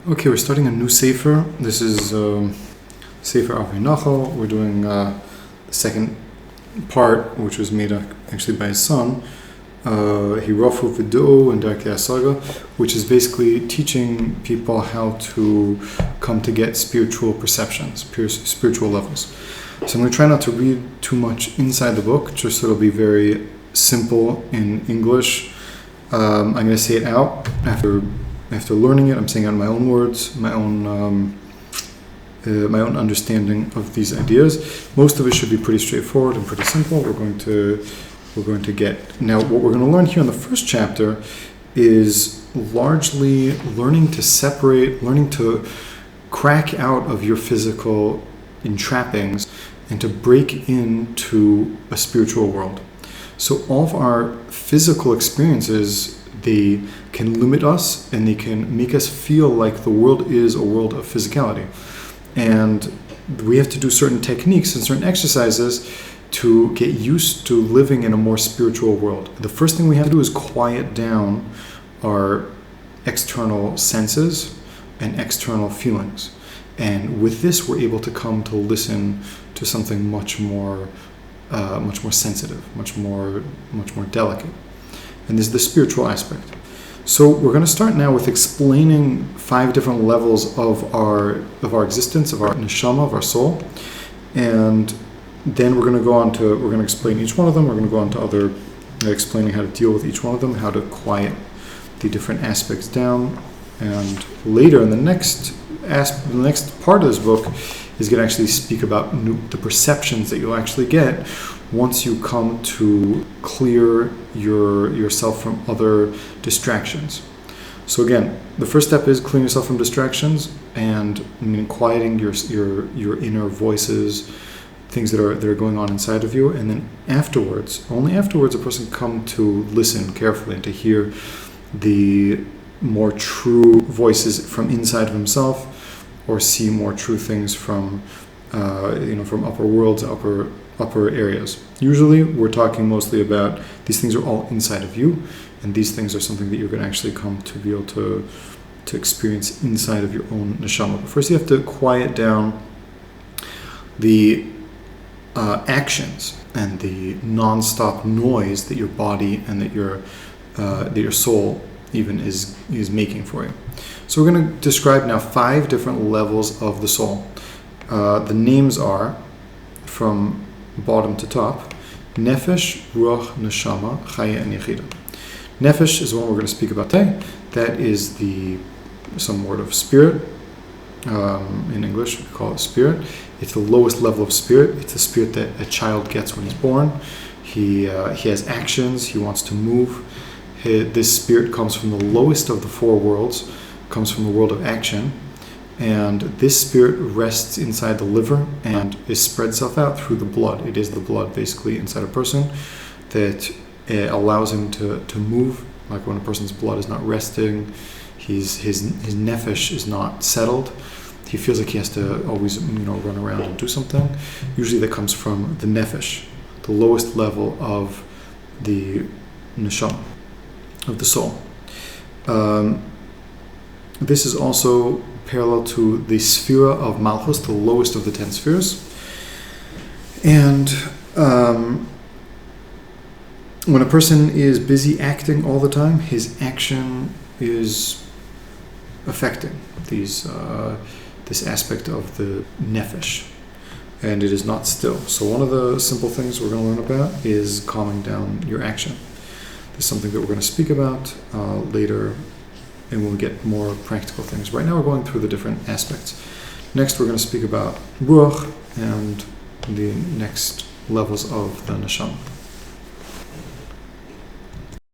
Okay, we're starting a new Sefer. This is Sefer Avi Nachal. We're doing the second part, which was made actually by his son, Hirafu Vido and Darkei Asaga, which is basically teaching people how to come to get spiritual perceptions, spiritual levels. So I'm going to try not to read too much inside the book, just so it'll be very simple in English. I'm going to say it out after learning it. I'm saying it in my own words, my own understanding of these ideas. Most of it should be pretty straightforward and pretty simple. We're going to get now. What we're going to learn here in the first chapter is largely learning to separate, learning to crack out of your physical entrappings and to break into a spiritual world. So all of our physical experiences, they can limit us and they can make us feel like the world is a world of physicality. And we have to do certain techniques and certain exercises to get used to living in a more spiritual world. The first thing we have to do is quiet down our external senses and external feelings. And with this, we're able to come to listen to something much more sensitive, much more delicate. And this is the spiritual aspect. So we're going to start now with explaining 5 different levels of our existence, of our neshama, of our soul, and then we're going to explain each one of them. We're going to go on to explaining how to deal with each one of them, how to quiet the different aspects down, and later in the next part of this book is going to actually speak about the perceptions that you'll actually get once you come to clear yourself from other distractions. So again, the first step is clearing yourself from distractions and quieting your inner voices, things that are going on inside of you, and then only afterwards, a person can come to listen carefully and to hear the more true voices from inside of himself, or see more true things from upper worlds, upper areas. Usually, we're talking mostly about these things are all inside of you, and these things are something that you're going to actually come to be able to experience inside of your own neshama. But first, you have to quiet down the actions and the non-stop noise that your body and that your soul even is making for you. So we're going to describe now 5 different levels of the soul. The names are, from bottom to top, Nefesh, Ruach, Neshama, Chaya, and Yechida. Nefesh is the one we're going to speak about today. That is some word of spirit. In English, we call it spirit. It's the lowest level of spirit. It's the spirit that a child gets when he's born. He has actions. He wants to move. This spirit comes from the lowest of the 4 worlds, comes from the world of action, and this spirit rests inside the liver and is spread itself out through the blood. It is the blood basically inside a person that allows him to move. Like when a person's blood is not resting, his nefesh is not settled. He feels like he has to always run around and do something. Usually that comes from the nefesh, the lowest level of the neshama, of the soul. This is also parallel to the Sphira of Malchus, the lowest of the 10 spheres. And when a person is busy acting all the time, his action is affecting this aspect of the nefesh, and it is not still. So one of the simple things we're going to learn about is calming down your action. This is something that we're going to speak about later, and we'll get more practical things. Right now we're going through the different aspects. Next we're going to speak about Ruach and the next levels of the Neshama.